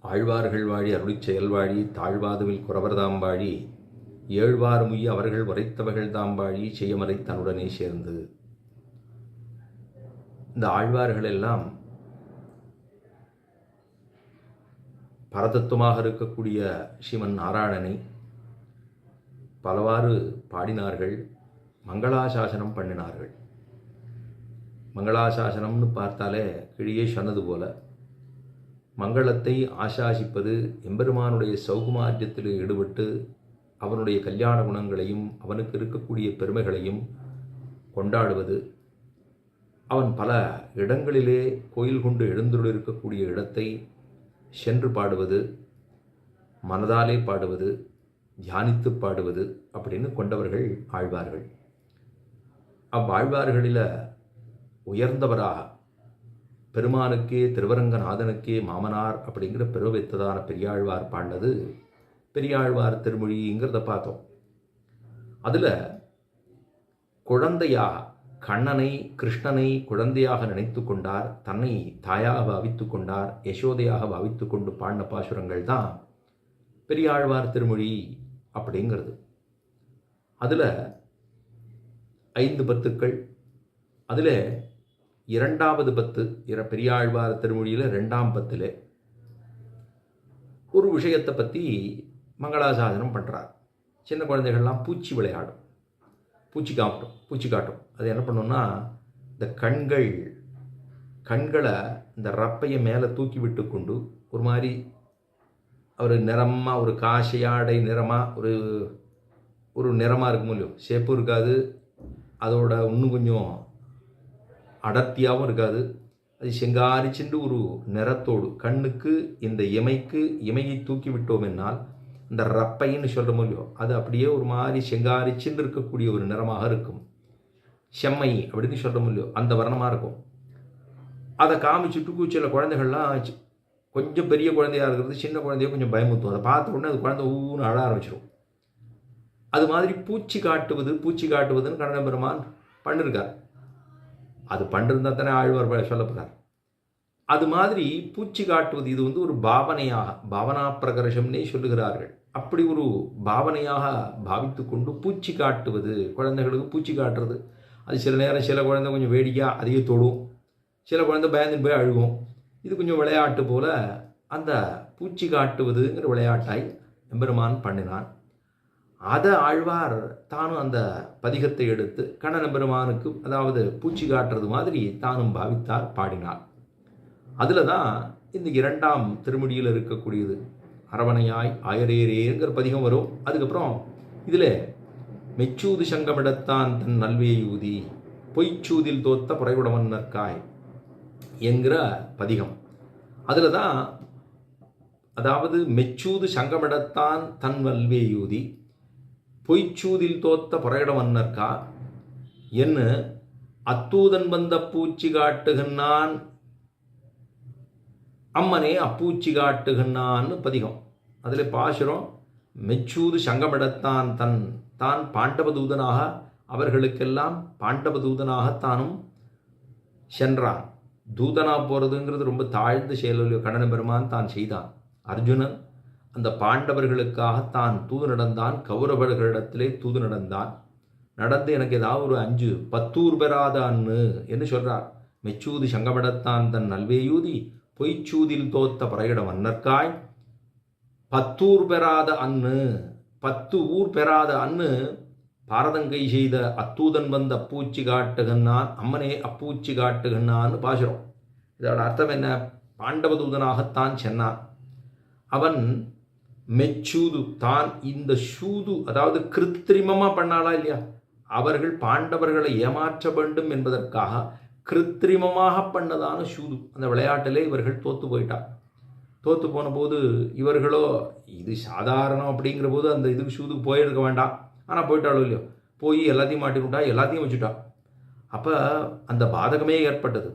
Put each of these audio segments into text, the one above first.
ஆழ்வார்கள் வாழி அருளிச் செயல்வாழி தாழ்வாதுவில் குறவர்தாம் வாழி ஏழ்வாறு முய்ய அவர்கள் உரைத்தவர்கள் தாம் வாழி செய்யமறை தன்னுடனே சேர்ந்து. இந்த ஆழ்வார்கள் எல்லாம் பரதத்துவமாக இருக்கக்கூடிய ஸ்ரீமன் நாராயணனை பலவாறு பாடினார்கள், மங்களாசாசனம் பண்ணினார்கள். மங்களாசாசனம்னு பார்த்தாலே கிழியே சொன்னது போல மங்களத்தை ஆசாசிப்பது, எம்பெருமானுடைய சௌகுமாரியத்தில் ஈடுபட்டு அவனுடைய கல்யாண குணங்களையும் அவனுக்கு இருக்கக்கூடிய பெருமைகளையும் கொண்டாடுவது, அவன் பல இடங்களிலே கோயில் கொண்டு எழுந்துள்ளிருக்கக்கூடிய இடத்தை சென்று பாடுவது, மனதாலே பாடுவது, தியானித்து பாடுவது அப்படின்னு கொண்டவர்கள் ஆழ்வார்கள். அவ்வாழ்வார்களில் உயர்ந்தவராக பெருமானுக்கே திருவரங்கநாதனுக்கே மாமனார் அப்படிங்கிற பெருவைத்ததான பெரியாழ்வார் பாண்டது பெரியாழ்வார் திருமொழிங்கிறத பார்த்தோம். அதில் குழந்தையாக கண்ணனை கிருஷ்ணனை குழந்தையாக நினைத்து கொண்டார், தன்னை தாயாக பாவித்து கொண்டார், யசோதையாக பாவித்து கொண்டு பாடின பாசுரங்கள் தான் பெரியாழ்வார் திருமொழி அப்படிங்கிறது. அதில் 5 பத்துக்கள், அதில் 2வது பத்து பெரியாழ்வார் திருமொழியில் 2ஆம் பத்தில் ஒரு விஷயத்தை பற்றி மங்களாசாசனம் பண்ணுறார். சின்ன குழந்தைகள்லாம் பூச்சி விளையாடும், பூச்சி காட்டும். அது என்ன பண்ணுன்னா, இந்த கண்களை இந்த ரப்பையை மேலே தூக்கி விட்டு கொண்டு ஒரு மாதிரி ஒரு நிறமாக, ஒரு காஷையாடை நிறமாக, ஒரு நிறமாக இருக்கும் இல்லையோ, ஷேப்பும் இருக்காது, அதோட இன்னும் கொஞ்சம் அடர்த்தியாகவும் இருக்காது, அது செங்காரிச்சுண்டு ஒரு நிறத்தோடு கண்ணுக்கு இந்த இமையை தூக்கி விட்டோம் என்னால் இந்த ரப்பைன்னு சொல்கிறோமோ இல்லையோ, அது அப்படியே ஒரு மாதிரி செங்காரிச்சுண்டு இருக்கக்கூடிய ஒரு நிறமாக இருக்கும். செம்மை அப்படின்னு சொல்கிறோமோ இல்லையோ, அந்த வர்ணமாக இருக்கும். அதை காமிச்சுட்டு சில குழந்தைகள்லாம் கொஞ்சம் பெரிய குழந்தையாக இருக்கிறது சின்ன குழந்தைய கொஞ்சம் பயமுத்தும். அதை பார்த்த உடனே அது குழந்தை ஊன்னு அழ ஆரம்பிச்சிடும். அது மாதிரி பூச்சி காட்டுவதுன்னு கண்ணன் பெருமான் பண்ணிருக்கார். அது பண்ணிருந்தா தானே ஆழ்வார் சொல்லப்படுறார். அது மாதிரி பூச்சி காட்டுவது, இது ஒரு பாவனையாக, பாவனா பிரகர்ஷம்னே சொல்லுகிறார்கள். அப்படி ஒரு பாவனையாக பாவித்து கொண்டு பூச்சி காட்டுவது, குழந்தைகளுக்கு பூச்சி காட்டுறது, அது சில நேரம் சில குழந்தை கொஞ்சம் வேடிக்கையாக அதையே தொடும், சில குழந்தை பயந்துன்னு போய் அழுகும். இது கொஞ்சம் விளையாட்டு போல அந்த பூச்சி காட்டுவதுங்கிற விளையாட்டாய் எம்பெருமான் பண்ணினான். அதை ஆழ்வார் தானும் அந்த பதிகத்தை எடுத்து கண்ணன் பெருமானுக்கு, அதாவது பூச்சி காட்டுறது மாதிரி தானும் பாவித்தார், பாடினார். அதில் தான் இந்த 2ஆம் திருமொழியில் இருக்கக்கூடியது அரவணையாய் ஆயரேரேங்கிற பதிகம் வரும். அதுக்கப்புறம் இதில் மெச்சூது சங்கமிடத்தான் தன் நல்வேயூதி பொய்ச்சூதில் தோத்த புறைவுடவன் நற்காய் என்கிற பதிகம். அதில் தான், அதாவது மெச்சூது சங்கமிடத்தான் தன் நல்வேயூதி பொய்ச்சூதில் தோத்த புறையிடவன்னற்கா என்ன அத்தூதன் வந்த பூச்சி காட்டுகின்றான் அம்மனே அப்பூச்சி காட்டுகின்றான்னு பதிகம். அதில் பாசுரம், மெச்சூது சங்கமிடத்தான் தான் பாண்டவதூதனாக அவர்களுக்கெல்லாம் பாண்டவதூதனாக தானும் சென்றான். தூதனா போகிறதுங்கிறது ரொம்ப தாழ்ந்த செயலில் கண்ணன் பெருமான் தான் செய்தான். அர்ஜுனன் அந்த பாண்டவர்களுக்காக தான் தூது நடந்தான், கௌரவர்களிடத்திலே தூது நடந்து எனக்கு ஏதாவது ஒரு 5-10 பெறாத அன்னு என்று சொல்கிறார். மெச்சூதி சங்கமிடத்தான் தன் நல்வேயூதி பொய்ச்சூதில் தோத்த பறையிட மன்னர்காய் 10 பெறாத அன்னு, 10 ஊர் பெறாத அன்னு பாரதங்கை செய்த அத்தூதன் வந்த அப்பூச்சி காட்டுகன்னான் அம்மனே அப்பூச்சி காட்டுகன்னான்னு பாசுறோம். இதோட அர்த்தம் என்ன? பாண்டவதூதனாகத்தான் சென்னான். அவன் மெச்சூது தான் இந்த சூது, அதாவது கிருத்திரிமமாக பண்ணாளா இல்லையா, அவர்கள் பாண்டவர்களை ஏமாற்ற வேண்டும் என்பதற்காக கிருத்திரிமமாக பண்ணதான சூது. அந்த விளையாட்டிலே இவர்கள் தோத்து போன போது இவர்களோ இது சாதாரணம் அப்படிங்கிற போது அந்த இதுக்கு சூதுக்கு போயிருக்க வேண்டாம், ஆனால் போயிட்டாளோ இல்லையோ, போய் எல்லாத்தையும் மாட்டிவிட்டா, எல்லாத்தையும் வச்சுட்டா. அப்போ அந்த பாதகமே ஏற்பட்டது.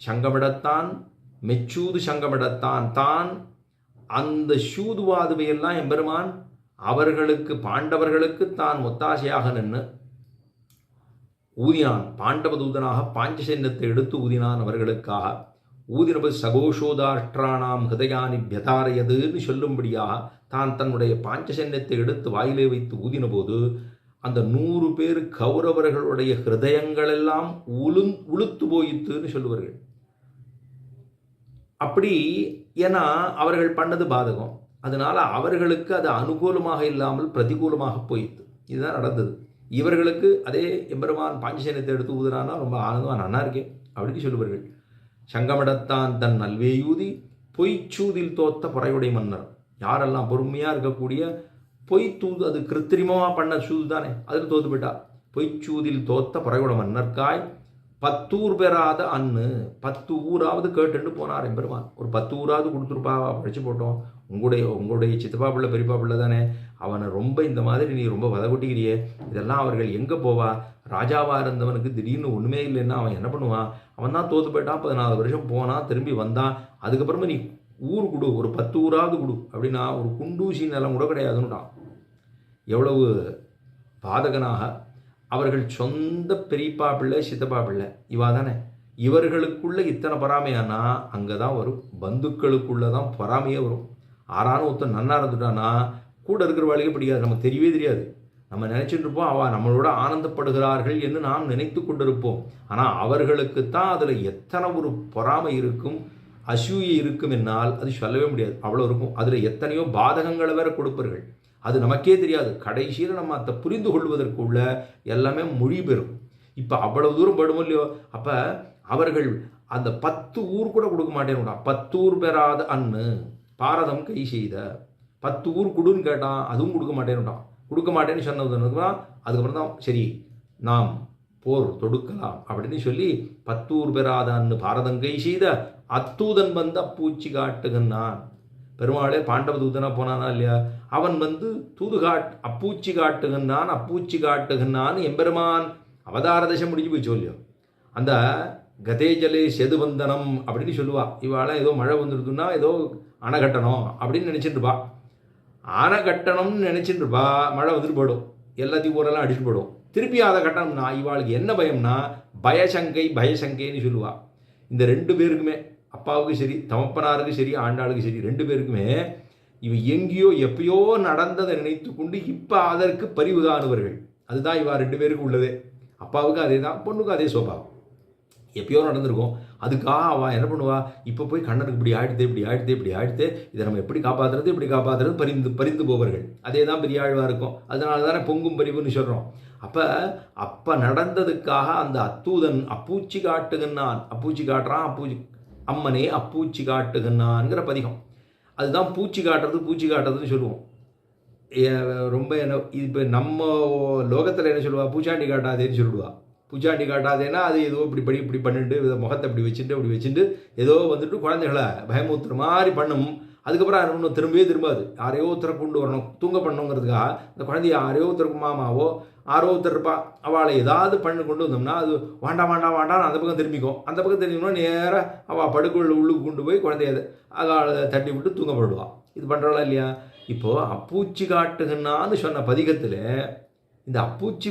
சங்கமிடத்தான் மெச்சூது சங்கமிடத்தான் தான் அந்த சூதுவாதுவையெல்லாம் எம்பெருமான் அவர்களுக்கு பாண்டவர்களுக்கு தான் ஒத்தாசையாக நின்று ஊதினான். பாண்டவ தூதனாக பாஞ்சசைன்யத்தை எடுத்து ஊதினான் அவர்களுக்காக. ஊதினபது சகோஷோதாஷ்டிராணாம் ஹிருதயானி வியதாரயதுன்னு சொல்லும்படியாக தான் தன்னுடைய பாஞ்சசன்யத்தை எடுத்து வாயிலே வைத்து ஊதின போது அந்த 100 பேர் கௌரவர்களுடைய ஹிருதயங்களெல்லாம் உளுத்து போயித்துன்னு சொல்லுவார்கள். அப்படி ஏன்னா அவர்கள் பண்ணது பாதகம், அதனால அவர்களுக்கு அது அனுகூலமாக இல்லாமல் பிரதிகூலமாக போயிட்டு இதுதான் நடந்தது. இவர்களுக்கு அதே எம்பெருமான் பாஞ்சசேனத்தை எடுத்து ஊதுறானா ரொம்ப ஆனந்தமாக நன்னா இருக்கேன் அப்படின்னு சொல்லுவார்கள். சங்கமிடத்தான் தன் நல்வேயூதி பொய்ச்சூதில் தோத்த பொறையுடைய மன்னர். யாரெல்லாம் பொறுமையாக இருக்கக்கூடிய பொய் தூது, அது கிருத்திரிமமாக பண்ண சூது தானே, அதில் தோத்து போயிட்டா. பொய்ச்சூதில் தோத்த பொறையுட மன்னர்காய் 10 ஊர் பெறாத அன்னு, 10 ஊராவது கேட்டுன்னு போனார் எம்பெருமான். ஒரு 10 ஊராவது கொடுத்துருப்பா படிச்சு போட்டோம். உங்களுடைய சித்தப்பா பிள்ளை பெரியப்பா பிள்ளை தானே, அவனை ரொம்ப இந்த மாதிரி நீ ரொம்ப வதகொட்டிக்கிறியே, இதெல்லாம் அவர்கள் எங்கே போவா? ராஜாவாக இருந்தவனுக்கு திடீர்னு ஒன்றுமே இல்லைன்னா அவன் என்ன பண்ணுவான்? அவன் தான் தோற்று போயிட்டான், 14 வருஷம் போனான், திரும்பி வந்தான். அதுக்கப்புறமா நீ ஊர் கொடு, ஒரு 10 ஊராவது கொடு அப்படின்னா ஒரு குண்டூசி நிலம் கூட கிடையாதுன்னுட்டான். எவ்வளவு பாதகனாக அவர்கள் சொந்த பெரியப்பா பிள்ளை சித்தப்பா பிள்ளை இவா தானே, இவர்களுக்குள்ள இத்தனை பொறாமையானா அங்கே தான் வரும், பந்துக்களுக்குள்ளே தான் பொறாமையே வரும். ஆறான ஒருத்தன் நன்னா இருந்துட்டானா கூட இருக்கிற வாழ்க்கை பிடிக்காது, நமக்கு தெரியவே தெரியாது. நம்ம நினச்சிட்டு இருப்போம் அவள் நம்மளோட ஆனந்தப்படுகிறார்கள் என்று நாம் நினைத்து கொண்டிருப்போம். ஆனால் அவர்களுக்குத்தான் அதில் எத்தனை ஒரு பொறாமை இருக்கும், அசூயை இருக்கும் என்னால் அது சொல்லவே முடியாது, அவ்வளோ இருக்கும். அதில் எத்தனையோ பாதகங்களை வேற கொடுப்பார்கள், அது நமக்கே தெரியாது. கடைசியில் நம்ம அதை புரிந்து கொள்வதற்குள்ள எல்லாமே மொழி பெறும். இப்போ அவ்வளவு தூரம் படுமோ இல்லையோ, அப்போ அவர்கள் அந்த 10 ஊர் கூட கொடுக்க மாட்டேன்னுடா. 10 ஊர் பெறாத அன்னு பாரதம் கை செய்த, 10 ஊர் கொடுன்னு கேட்டான், அதுவும் கொடுக்க மாட்டேன்னுட்டான். கொடுக்க மாட்டேன்னு சொன்னதுன்னா அதுக்கப்புறம் தான் சரி நாம் போர் தொடுக்கலாம் அப்படின்னு சொல்லி 10 ஊர் பெறாத அன்னு பாரதம் கை செய்த அத்தூதன் வந்து அப்பூச்சி காட்டுகின்றான். பெருமாளே பாண்டவ தூதனா போனானா இல்லையா, அவன் வந்து அப்பூச்சி காட்டுகின்றான், அப்பூச்சி காட்டுகின்றான். எம்பெருமான் அவதார தசை முடிஞ்சு போய் சொல்லியோ, அந்த கதேஜலே செதுவந்தனம் அப்படின்னு சொல்லுவா. இவாளெல்லாம் ஏதோ மழை வந்துருதுன்னா ஏதோ அணை கட்டணும் அப்படின்னு நினச்சிட்டு இருப்பா. அணை கட்டணும்னு நினச்சிட்டு இருப்பா, மழை வந்துட்டு போயிடும், எல்லாத்தையும் ஊரெல்லாம் அடிச்சுட்டு போயிடும். திருப்பி அதை கட்டணும்னா இவாளுக்கு என்ன பயம்னா பயசங்கைன்னு சொல்லுவா. இந்த 2 பேருக்குமே, அப்பாவுக்கு சரி தமப்பனாருக்கு சரி ஆண்டாளுக்கு சரி, 2 பேருக்குமே இவ எங்கேயோ எப்பயோ நடந்ததை நினைத்து கொண்டு இப்போ அதற்கு பரிவுகாணுவர்கள். அதுதான் இவா 2 பேருக்கு உள்ளதே. அப்பாவுக்கு அதே தான், பொண்ணுக்கும் அதே சோபாவம். எப்பயோ நடந்திருக்கும், அதுக்காக அவள் என்ன பண்ணுவா, இப்போ போய் கண்ணனுக்கு இப்படி ஆயிடுத்து, இதை நம்ம எப்படி காப்பாற்றுறது பரிந்து போவார்கள். அதே தான் பெரியாழ்வாக இருக்கும். அதனால தானே பொங்கும் பரிவுன்னு சொல்கிறோம். அப்போ நடந்ததுக்காக அந்த அத்தூதன் அப்பூச்சி காட்டுகின்றான், அப்பூச்சி காட்டுறான், அம்மனே அப்பூச்சி காட்டுகின்றான்ங்கிற பதிகம். அதுதான் பூச்சி காட்டுறதுன்னு சொல்லுவோம். ரொம்ப என்ன இப்போ நம்ம லோகத்தில் என்ன சொல்லுவா, பூச்சாண்டி காட்டாதேன்னு சொல்லிடுவா. பூச்சாண்டி காட்டாதேன்னா அது ஏதோ இப்படி பண்ணிட்டு முகத்தை அப்படி வச்சுட்டு ஏதோ வந்துட்டு குழந்தைகளை பயமுத்துற மாதிரி பண்ணும். அதுக்கப்புறம் ஒன்றும் திரும்பாது. யாரையோ ஒருத்தரை கொண்டு வரணும், தூங்க பண்ணணுங்கிறதுக்காக அந்த குழந்தைய யாரையோ ஒருத்தருக்கு மாமாவோ ஆரோ ஒருத்தர் இருப்பா, அவளை ஏதாவது பண்ணு கொண்டு வந்தோம்னா அது வாண்டான்னு அந்த பக்கம் திரும்பிக்கும். அந்த பக்கம் திரும்பிக்கணும், நேராக அவள் படுக்குள்ள உள்ளுக்கு கொண்டு போய் குழந்தைய அதை தட்டி விட்டு தூங்கப்படுவாள். இது பண்ணுறாளா இல்லையா? இப்போது அப்பூச்சி காட்டுகன்னான்னு சொன்ன பதிகத்தில் இந்த அப்பூச்சி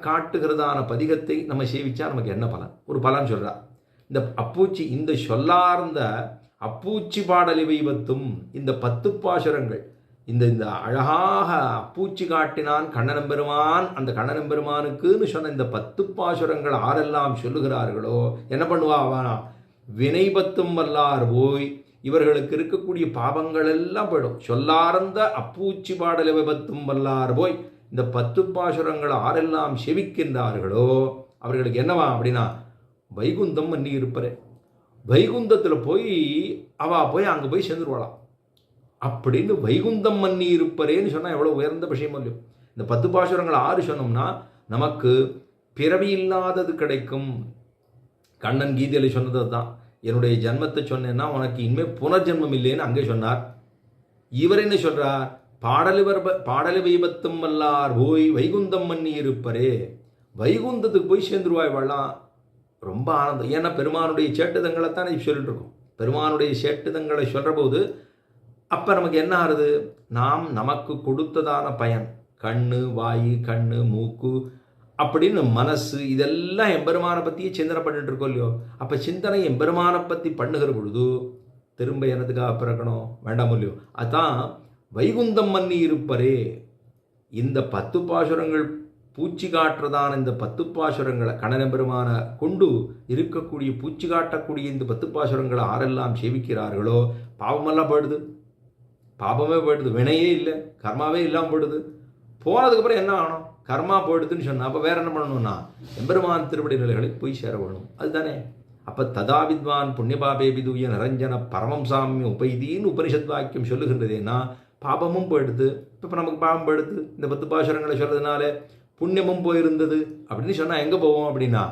காட்டுகிறதான பதிகத்தை நம்ம சேவிச்சா நமக்கு என்ன பலன்? ஒரு பலன் சொல்கிறா. இந்த அப்பூச்சி, இந்த சொல்லார்ந்த அப்பூச்சி பாடலி வைபத்தும், இந்த 10 பாசுரங்கள், இந்த அழகாக அப்பூச்சி காட்டினான் கண்ணனம்பெருமான், அந்த கண்ணனம்பெருமானுக்குன்னு சொன்ன இந்த 10 பாசுரங்கள் ஆரெல்லாம் சொல்லுகிறார்களோ என்ன பண்ணுவா அவனா, வினைபத்தும் வல்லார் போய் இவர்களுக்கு இருக்கக்கூடிய பாவங்கள் எல்லாம் போயிடும். சொல்லார்ந்த அப்பூச்சி பாடலி வைபத்தும் வல்லார் போய் இந்த 10 பாசுரங்கள் ஆரெல்லாம் செவிக்கின்றார்களோ அவர்களுக்கு என்னவா அப்படின்னா, வைகுந்தம் மன்னி இருப்பரே, வைகுந்தத்தில் போய் அங்கே போய் சேர்ந்துருவாளாம் அப்படின்னு. வைகுந்தம் மன்னி இருப்பரேன்னு சொன்னால் எவ்வளோ உயர்ந்த விஷயம் இல்லையோ. இந்த 10 பாசுரங்கள் 6 சொன்னோம்னா நமக்கு பிறவி இல்லாதது கிடைக்கும். கண்ணன் கீதையில் சொன்னது தான், என்னுடைய ஜன்மத்தை சொன்னேன்னா உனக்கு இனிமேல் புனர்ஜென்மம் இல்லைன்னு அங்கே சொன்னார். இவர் என்ன சொல்கிறார், பாடலி வைபத்தும் வல்லார் போய் வைகுந்தம் மன்னி இருப்பரே, வைகுந்தத்துக்கு போய் சேர்ந்துருவாய் வாழலாம். ரொம்ப ஆனந்தம். ஏன்னா பெருமானுடைய சேட்டுதங்களை தான் சொல்லிட்டு இருக்கோம். பெருமானுடைய சேட்டுதங்களை சொல்கிற போது அப்போ நமக்கு என்ன ஆகுது, நமக்கு கொடுத்ததான பயன், கண்ணு வாய் கண்ணு மூக்கு அப்படின்னு மனசு இதெல்லாம் எம்பெருமானை பற்றியே சிந்தனை பண்ணிட்டு இருக்கோம் இல்லையோ. அப்போ சிந்தனை எம்பெருமானை பற்றி பண்ணுகிற பொழுது திரும்ப எனதுக்காக பிறக்கணும் வேண்டாமோ இல்லையோ. அதான் வைகுந்தம் மன்னி இருப்பரே. இந்த 10 பாசுரங்கள் பூச்சி காட்டுறதான இந்த 10 பாசுரங்களை கண்ணனெம்பெருமான கொண்டு இருக்கக்கூடிய பூச்சி காட்டக்கூடிய இந்த 10 பாசுரங்களை ஆரெல்லாம் சேவிக்கிறார்களோ பாவமெல்லாம் போயிடுது. பாபமே போயிடுது, வினையே இல்லை, கர்மாவே இல்லாமல் போயிடுது. போனதுக்கப்புறம் என்ன ஆகணும்? கர்மா போயிடுதுன்னு சொன்னால் அப்போ வேறு என்ன பண்ணணும்னா எம்பெருமான் திருவடி நிலைகளுக்கு போய் சேர வேணும். அதுதானே. அப்போ ததா வித்வான் புண்ணியபாபே விதூய நிரஞ்சன பரமம் சாமியம் உபைதின்னு உபனிஷத் வாக்கியம் சொல்லுகின்றதேன்னா பாபமும் போயிடுது. இப்போ நமக்கு பாவம் போயிடுது. இந்த 10 பாசுரங்களை சொல்கிறதுனால புண்ணியமும் போயிருந்தது அப்படின்னு சொன்னால் எங்கே போவோம் அப்படின்னா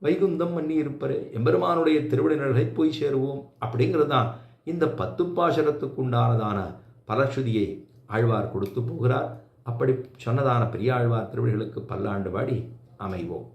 வைகுந்தம் மன்னி இருப்பரே, எம்பெருமானுடைய திருவடி நிலைகளை போய் சேருவோம். அப்படிங்கிறது தான் இந்த 10 பாசுரத்துக்கு உண்டானதான பலஸ்ருதியை ஆழ்வார் கொடுத்து போகிறார். அப்படி சொன்னதான பெரிய ஆழ்வார் திருவடிகளுக்கு பல்லாண்டு பாடி அமைவோம்.